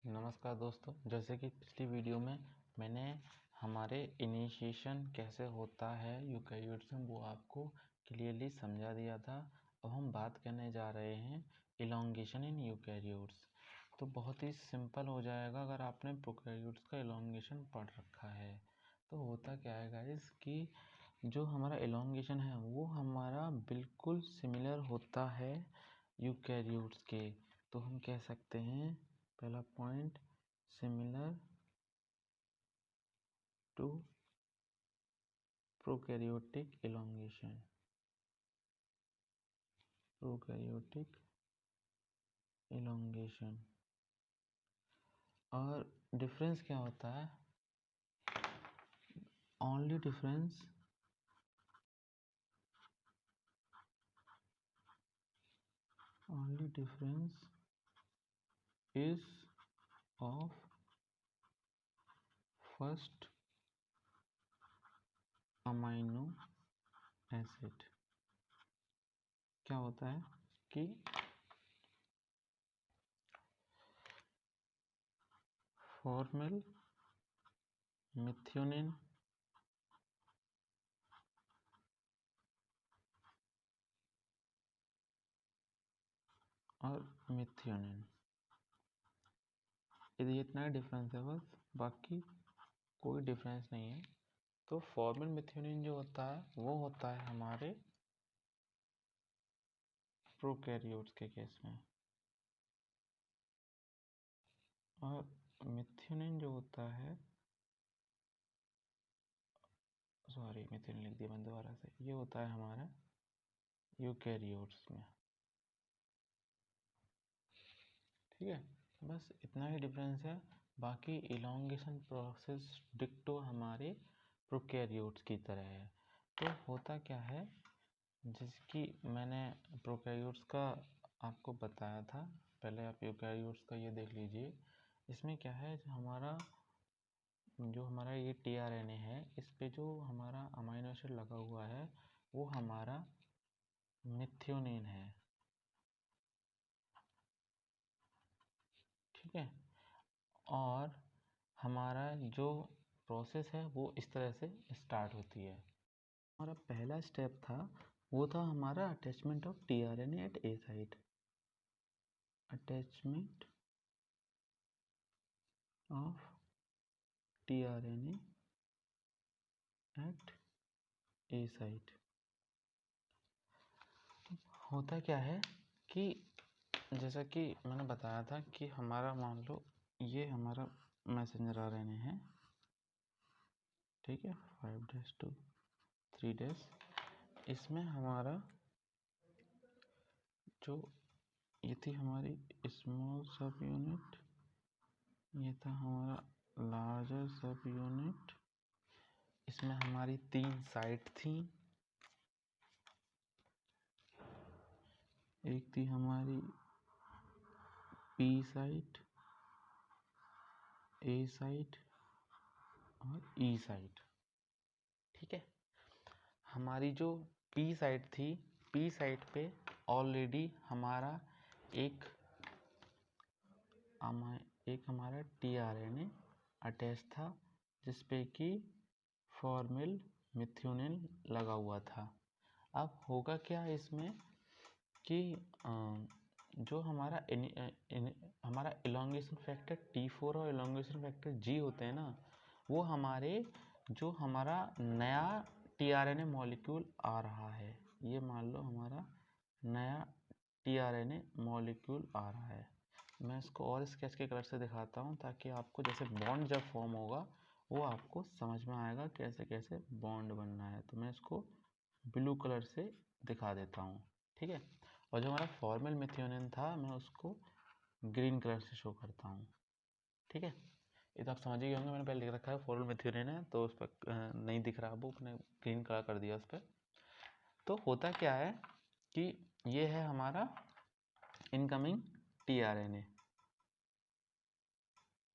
नमस्कार दोस्तों, जैसे कि पिछली वीडियो में मैंने हमारे इनिशिएशन कैसे होता है यूकैरियोट्स में वो आपको क्लियरली समझा दिया था। अब हम बात करने जा रहे हैं इलॉन्गेशन इन यूकैरियोट्स। तो बहुत ही सिंपल हो जाएगा अगर आपने प्रोकैरियोट्स का इलॉन्गेशन पढ़ रखा है। तो होता क्या है गाइस कि जो हमारा इलॉन्गेशन है वो हमारा बिल्कुल सिमिलर होता है यूकैरियोट्स के। तो हम कह सकते हैं पहला point, similar to prokaryotic elongation. Prokaryotic elongation और डिफरेंस क्या होता है? Only difference is of first amino acid. क्या होता है कि फॉर्मल मेथियोनिन और मेथियोनिन, यदि इतना ही डिफरेंस है बस, बाकी कोई डिफरेंस नहीं है। तो फॉर्मल मेथियोनिन जो होता है वो होता है हमारे प्रोकैरियोट्स के केस में, और मेथियोनिन जो होता है, सॉरी मेथियोनिन लिख दिया मैंने दोबारा से, ये होता है हमारा यूकैरियोट्स में। ठीक है, बस इतना ही डिफरेंस है। बाकी इलॉन्गेशन प्रोसेस डिक्टो हमारे प्रोकैरियोट्स की तरह है। तो होता क्या है, जैसे कि मैंने प्रोकैरियोट्स का आपको बताया था, पहले आप यूकैरियोट्स का ये देख लीजिए। इसमें क्या है, जो हमारा ये tRNA है, इस पे जो हमारा अमीनो एसिड लगा हुआ है वो हमारा मेथियोनिन है। ठीक है, और हमारा जो प्रोसेस है वो इस तरह से स्टार्ट होती है। हमारा पहला स्टेप था वो था हमारा attachment of tRNA at A site. Attachment of tRNA at A site. होता क्या है कि जैसा कि मैंने बताया था कि हमारा मान लो ये हमारा मैसेंजर आरएनए है, ठीक है, 5' to 3'। इसमें हमारा जो ये थी हमारी स्मॉल सब यूनिट, ये था हमारा लार्जर सब यूनिट। इसमें हमारी 3 साइट थी, एक थी हमारी पी साइट, ए साइट और ई साइट। ठीक है, हमारी जो पी साइट थी, पी साइट पे ऑलरेडी हमारा एक हमारा tRNA अटैच था जिसपे कि फॉर्मल मेथियोनिन लगा हुआ था। अब होगा क्या इसमें कि जो हमारा हमारा इलॉन्गेशन फैक्टर T4 और इलॉन्गेशन फैक्टर G होते हैं ना, वो हमारे जो हमारा नया tRNA मॉलिक्यूल आ रहा है, ये मान लो हमारा नया tRNA मॉलिक्यूल आ रहा है। मैं इसको और स्केच के कलर से दिखाता हूँ ताकि आपको जैसे बॉन्ड जब फॉर्म होगा वो आपको समझ में आएगा कैसे कैसे बॉन्ड बनना है। तो मैं इसको ब्लू कलर से दिखा देता हूँ, ठीक है। और जो हमारा फॉर्मल मेथियोनिन था मैं उसको ग्रीन कलर से शो करता हूँ, ठीक है। ये तो आप समझ ही होंगे, मैंने पहले लिख रखा है फॉर्मल मेथियोनिन है तो उस पर नहीं दिख रहा, वो मैंने ग्रीन कलर कर दिया उस पर। तो होता क्या है कि ये है हमारा इनकमिंग tRNA,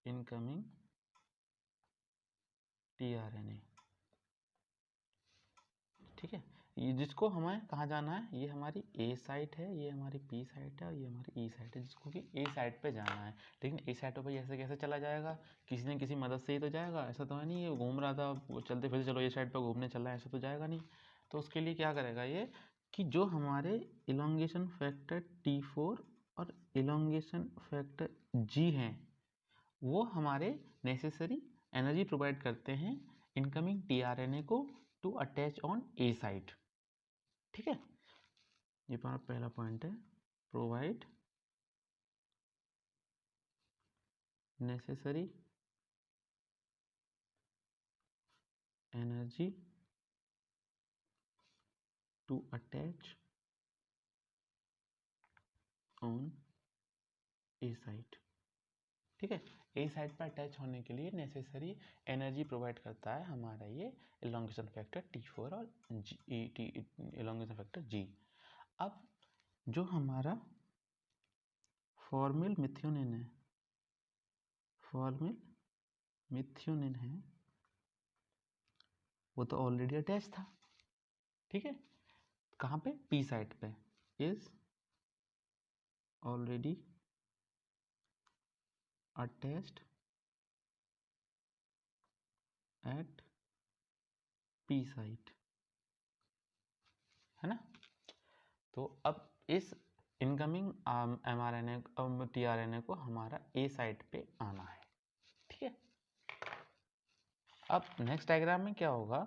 इनकमिंग tRNA, ठीक है। ये जिसको हमें कहाँ जाना है, ये हमारी ए साइट है, ये हमारी बी साइट है और ये हमारी ई साइट है, जिसको कि ए साइट पे जाना है। लेकिन ए साइट पे ऐसे कैसे चला जाएगा, किसी न किसी मदद से ही तो जाएगा। ऐसा तो है नहीं ये घूम रहा था वो चलते फिर चलो ए साइड पर घूमने चल रहा है, ऐसा तो जाएगा नहीं। तो उसके लिए क्या करेगा ये कि जो हमारे इलोंगेशन फैक्टर T4 और इलोंगेशन फैक्टर G हैं वो हमारे नेसेसरी एनर्जी प्रोवाइड करते हैं इनकमिंग tRNA को to attach on A site. ठीक है, ये हमारा पहला पॉइंट है, provide necessary energy to attach on A site. ठीक है, ए साइट पर अटैच होने के लिए नेसेसरी एनर्जी प्रोवाइड करता है हमारा ये इलोंगेशन फैक्टर T4 और इलोंगेशन फैक्टर G। अब जो हमारा फॉर्मिल मिथ्योनिन है, फॉर्मिल मिथ्योनिन है वो तो ऑलरेडी अटैच था। ठीक है, कहाँ पे, पी साइट पे, is already attached eight P site, है ना। तो अब इस इनकमिंग mRNA tRNA को हमारा ए साइट पे आना है। ठीक है, अब नेक्स्ट डायग्राम में क्या होगा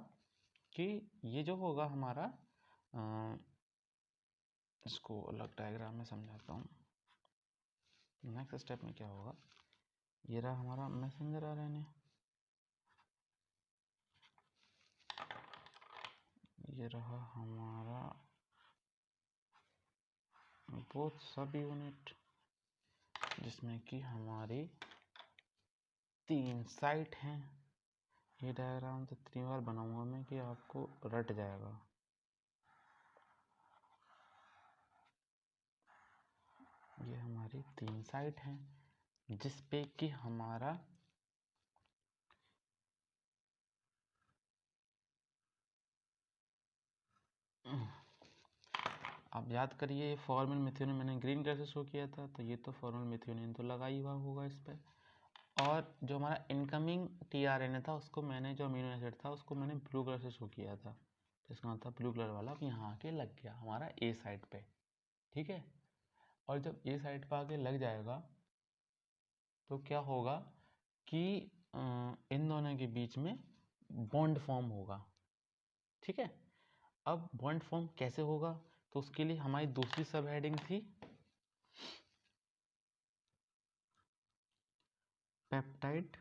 कि ये जो होगा हमारा इसको अलग डायग्राम में समझाता हूँ। नेक्स्ट स्टेप में क्या होगा, ये रहा हमारा मैसेंजर आरएनए, ये रहा हमारा बोथ सब यूनिट जिसमें कि हमारी 3 साइट हैं। ये डायग्राम तो 3 बार बनाऊंगा मैं कि आपको रट जाएगा। ये हमारी 3 साइट हैं जिस पे कि हमारा आप याद करिए फॉर्मल मिथ्योनिन मैंने ग्रीन कलर से शो किया था, तो ये तो फॉर्मल मिथ्योनिन तो लगा ही हुआ होगा इस पर। और जो हमारा इनकमिंग tRNA था उसको मैंने, जो अमीनो एसिड था उसको मैंने ब्लू कलर से शो किया था, तो इसका मतलब ब्लू कलर वाला अब यहाँ आके लग गया हमारा ए साइड पे। ठीक है, और जब ए साइड पे आके लग जाएगा तो क्या होगा कि इन दोनों के बीच में बॉन्ड फॉर्म होगा। ठीक है, अब बॉन्ड फॉर्म कैसे होगा, तो उसके लिए हमारी दूसरी सब हेडिंग थी peptide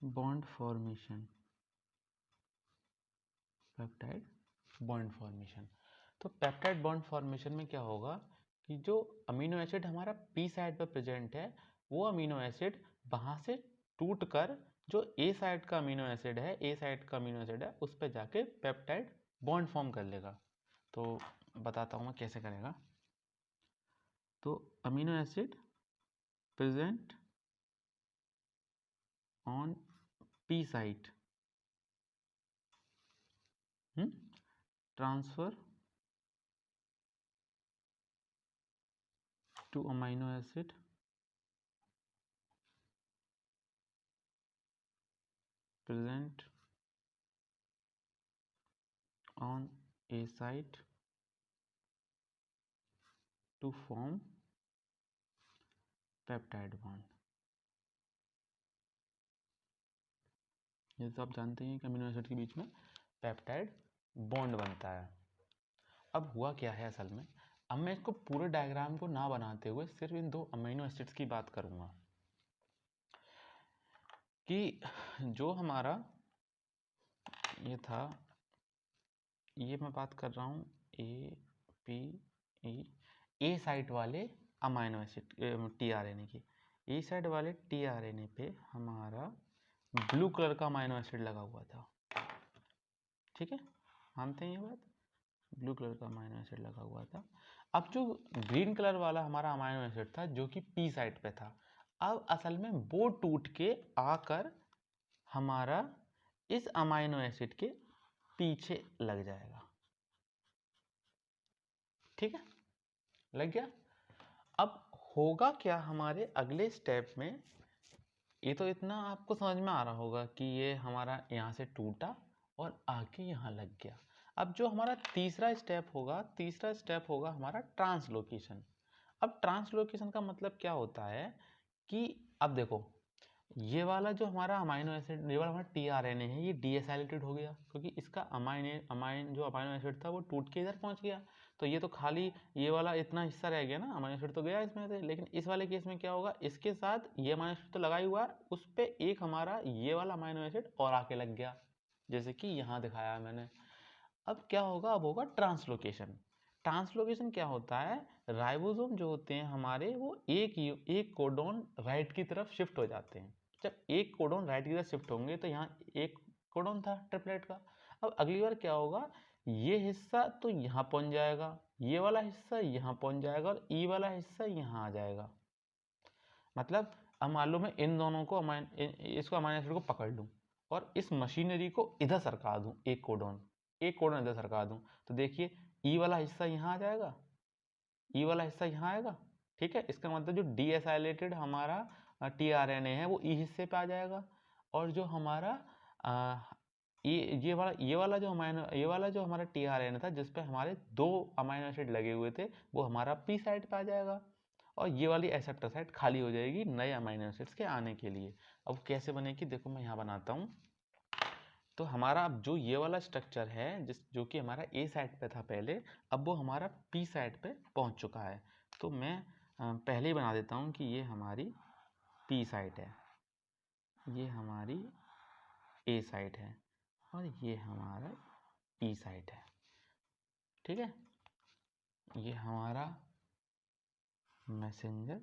bond formation, peptide bond formation. तो पेप्टाइड बॉन्ड फॉर्मेशन में क्या होगा कि जो अमीनो एसिड हमारा पी साइड पर प्रेजेंट है वो अमीनो एसिड वहां से टूटकर जो ए साइड का अमीनो एसिड है, ए साइड का अमीनो एसिड है उस पर जाके पेप्टाइड बॉन्ड फॉर्म कर लेगा। तो बताता हूँ मैं कैसे करेगा। तो amino acid present on P site transfer to amino acid present on a site to form peptide bond। ये तो आप जानते हैं कि अमीनो एसिड के बीच में पेप्टाइड बॉन्ड बनता है। अब हुआ क्या है असल में, अब मैं इसको पूरे डायग्राम को ना बनाते हुए सिर्फ इन 2 अमीनो एसिड्स की बात करूंगा कि जो हमारा ये था, ये मैं बात कर रहा हूँ ए पी ए साइट वाले अमीनो एसिड tRNA की। ए साइड वाले tRNA पे हमारा ब्लू कलर का अमीनो एसिड लगा हुआ था। ठीक है, मानते हैं ये बात, ब्लू कलर का अमीनो एसिड लगा हुआ था। अब जो ग्रीन कलर वाला हमारा अमीनो एसिड था जो कि पी साइड पे था, अब असल में वो टूट के आकर हमारा इस अमाइनो एसिड के पीछे लग जाएगा। ठीक है, लग गया। अब होगा क्या हमारे अगले स्टेप में, ये तो इतना आपको समझ में आ रहा होगा कि ये हमारा यहाँ से टूटा और आके यहाँ लग गया। अब जो हमारा तीसरा स्टेप होगा हमारा ट्रांसलोकेशन। अब ट्रांसलोकेशन का मतलब क्या होता है कि अब देखो, ये वाला जो हमारा अमाइनो एसिड, ये वाला हमारा टीआरएनए है, ये डीएसाइलेटेड हो गया क्योंकि इसका जो अमाइनो एसिड था वो टूट के इधर पहुंच गया। तो ये तो खाली ये वाला इतना हिस्सा रह गया ना, अमाइनो एसिड तो गया इसमें से। लेकिन इस वाले केस में क्या होगा, इसके साथ ये अमाइनो एसिड तो लगा ही हुआ है, उस पर एक हमारा ये वाला अमाइनो एसिड और आके लग गया, जैसे कि यहाँ दिखाया है मैंने। अब क्या होगा, अब होगा ट्रांसलोकेशन। ट्रांसलोकेशन क्या होता है, राइबोसोम जो होते हैं हमारे, वो एक कोडोन राइट की तरफ शिफ्ट हो जाते हैं। जब एक कोडोन राइट की तरफ शिफ्ट होंगे तो यहाँ एक कोडोन था ट्रिपलेट का। अब अगली बार क्या होगा, ये हिस्सा तो यहाँ पहुंच जाएगा, ये वाला हिस्सा यहाँ पहुंच जाएगा और ई वाला हिस्सा यहाँ आ जाएगा। मतलब अब मान लो मैं इन दोनों को इसको अमाइनो एसिड को पकड़ लूँ और इस मशीनरी को इधर सरका दूँ, एक कोडोन इधर सरका दूँ, तो देखिए ई वाला हिस्सा यहाँ आ जाएगा, ई वाला हिस्सा यहाँ आएगा। ठीक है, इसका मतलब जो डीएसाइलेटेड हमारा टीआरएनए है वो ई हिस्से पे आ जाएगा, और जो हमारा ये वाला जो हमारा टीआरएनए था जिसपे हमारे 2 अमाइनो एसिड लगे हुए थे, वो हमारा पी साइड पे आ जाएगा, और ये वाली एक्सेप्टर साइड खाली हो जाएगी नए अमाइनो एसिड्स के आने के लिए। अब कैसे बनेगी, देखो मैं यहाँ बनाता हूँ। तो हमारा अब जो ये वाला स्ट्रक्चर है जो कि हमारा ए साइड पे था पहले, अब वो हमारा पी साइड पे पहुंच चुका है। तो मैं पहले ही बना देता हूँ कि ये हमारी पी साइड है, ये हमारी ए साइड है, और ये हमारा ई साइड है। ठीक है, ये हमारा मैसेंजर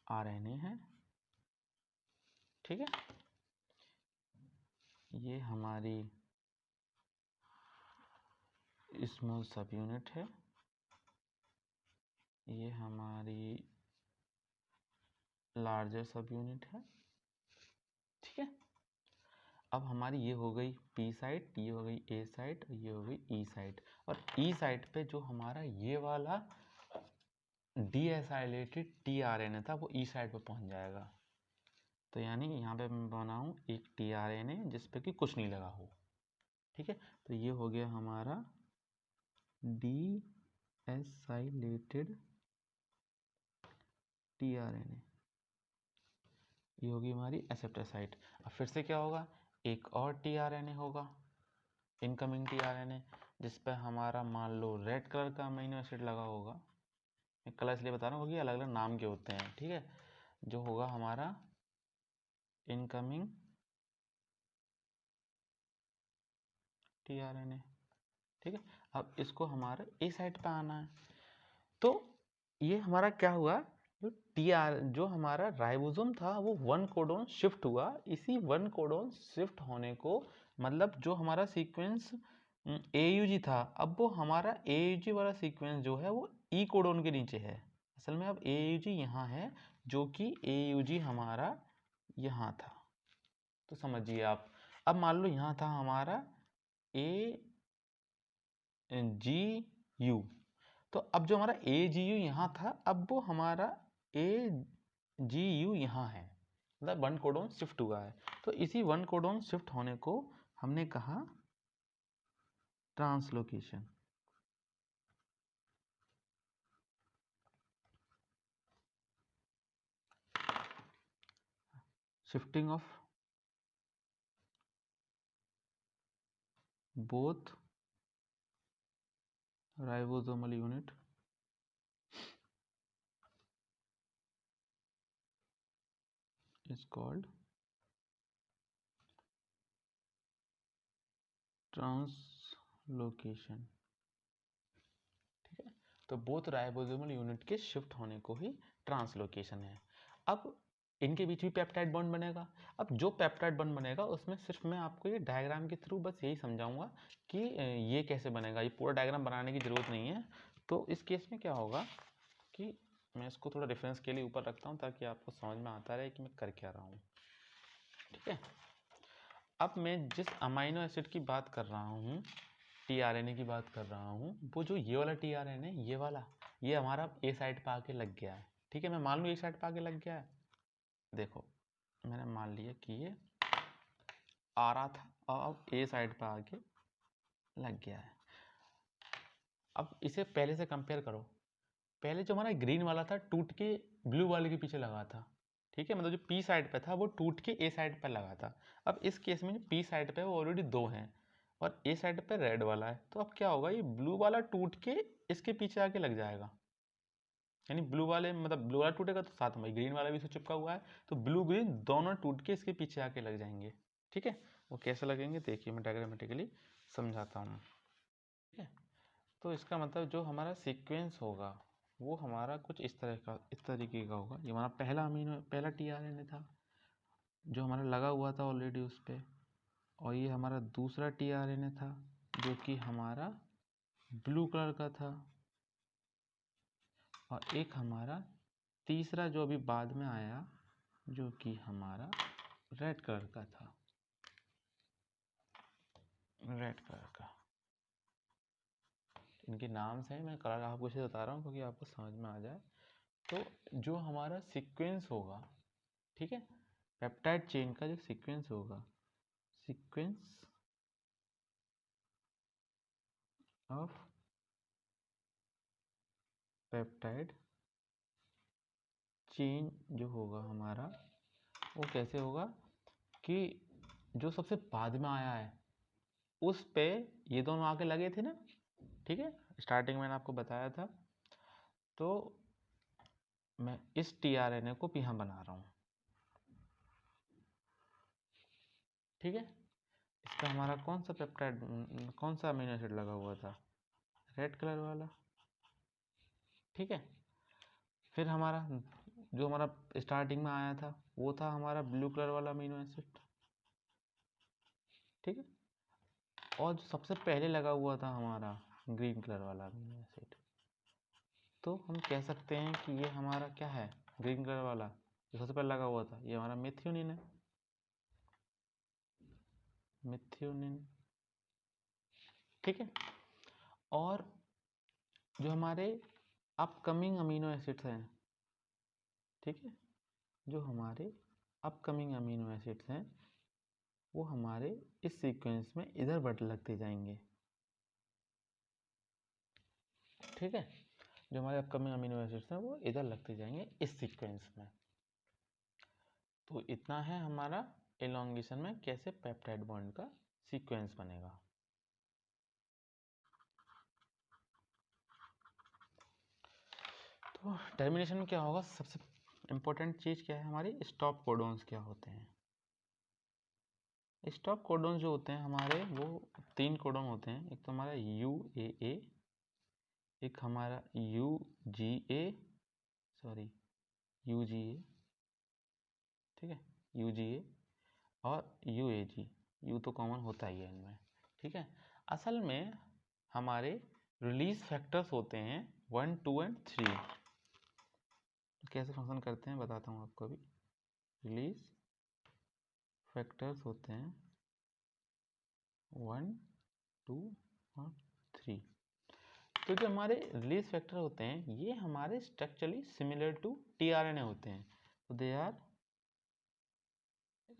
आरएनए है। ठीक है, ये हमारी स्मॉल सब यूनिट है, ये हमारी लार्जर सब यूनिट है। ठीक है, अब हमारी ये हो गई पी साइड, ये हो गई ए साइड, ये हो गई ई साइड। और ई साइड पे जो हमारा ये वाला डीएसाइलेटेड टीआरएनए था वो ई साइड पे पहुंच जाएगा। तो यानी यहाँ पे मैं बनाऊँ एक टीआरएनए जिस पे कि कुछ नहीं लगा हो। ठीक है, तो ये हो गया हमारा डीएसाइलेटेड टीआरएनए, ये होगी हमारी एक्सेप्टर साइट। अब फिर से क्या होगा, एक और टीआरएनए होगा, इनकमिंग टीआरएनए, जिस पर हमारा मान लो रेड कलर का अमीनो एसिड लगा होगा। मैं कलर इसलिए बता रहा हूँ क्योंकि अलग अलग नाम के होते हैं। ठीक है, जो होगा हमारा इनकमिंग टीआरएनए। ठीक है, अब इसको हमारा ए साइड पे आना है। तो ये हमारा क्या हुआ, जो हमारा राइबोसोम था वो 1 कोडोन शिफ्ट हुआ। इसी 1 कोडोन शिफ्ट होने को मतलब जो हमारा सीक्वेंस AUG था, अब वो हमारा AUG वाला सीक्वेंस जो है वो ई कोडोन के नीचे है। असल में अब AUG यहाँ है, जो कि AUG हमारा यहाँ था। तो समझिए आप, अब मान लो यहाँ था हमारा AGU, तो अब जो हमारा AGU यहाँ था, अब वो हमारा AGU यहाँ है, मतलब 1 कोडोन शिफ्ट हुआ है। तो इसी 1 कोडोन शिफ्ट होने को हमने कहा translocation. Shifting of both ribosomal unit is called translocation. ठीक है, तो बोथ राइबोसोमल यूनिट के शिफ्ट होने को ही ट्रांसलोकेशन है। अब इनके बीच भी पेप्टाइड बॉन्ड बनेगा। अब जो पेप्टाइड बॉन्ड बनेगा उसमें सिर्फ मैं आपको ये डायग्राम के थ्रू बस यही समझाऊंगा कि ये कैसे बनेगा, ये पूरा डायग्राम बनाने की ज़रूरत नहीं है। तो इस केस में क्या होगा कि मैं इसको थोड़ा रेफरेंस के लिए ऊपर रखता हूँ ताकि आपको समझ में आता रहे कि मैं कर क्या रहा हूँ। ठीक है, अब मैं जिस अमाइनो एसिड की बात कर रहा हूँ, टीआरएनए की बात कर रहा हूँ, वो जो ये वाला टीआरएनए, ये वाला, ये हमारा ए साइड पे आके लग गया है। ठीक है, मैं मान लूँ ए साइड पे आके लग गया है। देखो मैंने मान लिया कि ये आ रहा था और अब ए साइड पे आके लग गया है। अब इसे पहले से कंपेयर करो। पहले जो हमारा ग्रीन वाला था टूट के ब्लू वाले के पीछे लगा था। ठीक है, मतलब जो पी साइड पे था वो टूट के ए साइड पे लगा था। अब इस केस में जो पी साइड पे वो ऑलरेडी 2 हैं और ए साइड पे रेड वाला है, तो अब क्या होगा, ये ब्लू वाला टूट के इसके पीछे आके लग जाएगा। यानी ब्लू वाले, मतलब ब्लू वाला टूटेगा तो साथ में ग्रीन वाला भी इससे चिपका हुआ है, तो ब्लू ग्रीन दोनों टूट के इसके पीछे आके लग जाएंगे। ठीक है, वो कैसे लगेंगे देखिए, मैं डायग्रामेटिकली समझाता हूँ। ठीक है, तो इसका मतलब जो हमारा सीक्वेंस होगा वो हमारा कुछ इस तरीके का होगा। ये हमारा पहला टीआरएनए था जो हमारा लगा हुआ था ऑलरेडी उस पर, और ये हमारा दूसरा टीआरएनए था जो कि हमारा ब्लू कलर का था, और एक हमारा तीसरा जो अभी बाद में आया जो कि हमारा रेड कलर का था, रेड कलर का। इनके नाम से मैं कलर आपको इसे बता रहा हूँ क्योंकि आपको समझ में आ जाए। तो जो हमारा सीक्वेंस होगा, ठीक है, पेप्टाइड चेन का जो सीक्वेंस होगा, सीक्वेंस ऑफ पेप्टाइड चेन जो होगा हमारा, वो कैसे होगा कि जो सबसे बाद में आया है उस पे ये दोनों आके लगे थे ना। ठीक है, स्टार्टिंग में मैंने आपको बताया था। तो मैं इस टीआरएनए को यहाँ बना रहा हूँ। ठीक है, इस पर हमारा कौन सा पेप्टाइड, कौन सा अमीनो एसिड लगा हुआ था, रेड कलर वाला। ठीक है, फिर हमारा जो हमारा स्टार्टिंग में आया था वो था हमारा ब्लू कलर वाला अमीनो एसिड। ठीक है, और जो सबसे पहले लगा हुआ था हमारा ग्रीन कलर वाला अमीनो एसिड, तो हम कह सकते हैं कि ये हमारा क्या है, ग्रीन कलर वाला जो सबसे पहले लगा हुआ था ये हमारा मेथियोनिन है, मेथियोनिन। ठीक है, और जो हमारे अपकमिंग अमीनो एसिड्स हैं, ठीक है, जो हमारे अपकमिंग अमीनो एसिड्स हैं वो हमारे इस सीक्वेंस में इधर बढ़ लगते जाएंगे। ठीक है, जो हमारे अपकमिंग अमीनो एसिड्स हैं वो इधर लगते जाएंगे इस सीक्वेंस में। तो इतना है हमारा एलोंगेशन में कैसे पेप्टाइड बॉन्ड का सीक्वेंस बनेगा। तो टर्मिनेशन में क्या होगा, सबसे इम्पोर्टेंट चीज़ क्या है हमारी, स्टॉप कोडॉन्स क्या होते हैं। स्टॉप कोडॉन जो होते हैं हमारे वो 3 कोडॉन होते हैं। एक तो हमारा UAA, एक हमारा UGA, सॉरी UGA, ठीक है, UGA और UAG। यू तो कॉमन होता ही है इनमें। ठीक है, असल में हमारे रिलीज फैक्टर्स होते हैं 1, 2 एंड 3। कैसे फंक्शन करते हैं बताता हूँ आपको अभी। रिलीज फैक्टर्स होते हैं 1, 2 और 3। तो जो हमारे रिलीज फैक्टर होते हैं ये हमारे स्ट्रक्चरली सिमिलर टू टीआरएनए होते हैं। तो they are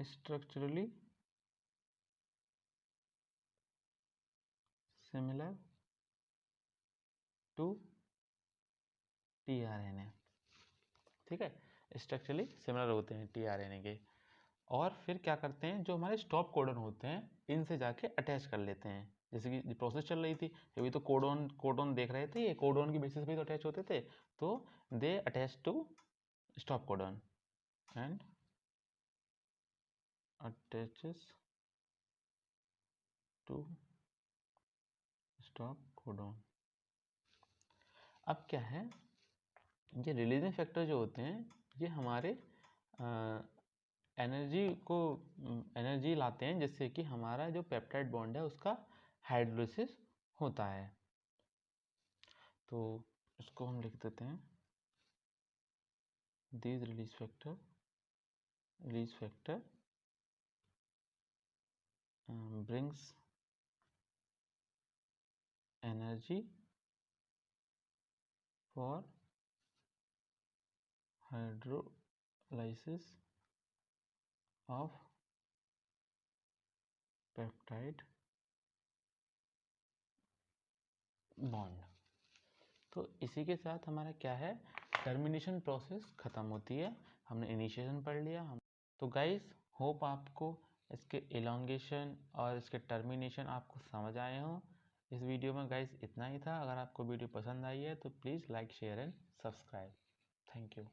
structurally similar to tRNA. ठीक है, स्ट्रक्चरली सिमिलर होते हैं टीआरएनए के। और फिर क्या करते हैं, जो हमारे स्टॉप कोडन होते हैं इनसे जाके अटैच कर लेते हैं। जैसे कि प्रोसेस चल रही थी अभी, तो कोडोन देख रहे थे, ये कोडोन की बेसिस पे तो अटैच होते थे, तो they attach to stop codon and attaches to stop codon. अब क्या है, ये रिलीजिंग फैक्टर जो होते हैं ये हमारे एनर्जी लाते हैं जिससे कि हमारा जो पेप्टाइड बॉन्ड है उसका हाइड्रोलिसिस होता है। तो इसको हम लिख देते हैं, these release factor brings energy for hydrolysis of peptide bond। तो इसी के साथ हमारा क्या है, टर्मिनेशन प्रोसेस ख़त्म होती है। हमने इनिशिएशन पढ़ लिया। तो गाइस होप आपको इसके एलोंगेशन और इसके टर्मिनेशन आपको समझ आए हों। इस वीडियो में गाइस इतना ही था। अगर आपको वीडियो पसंद आई है तो please like share and subscribe. Thank you.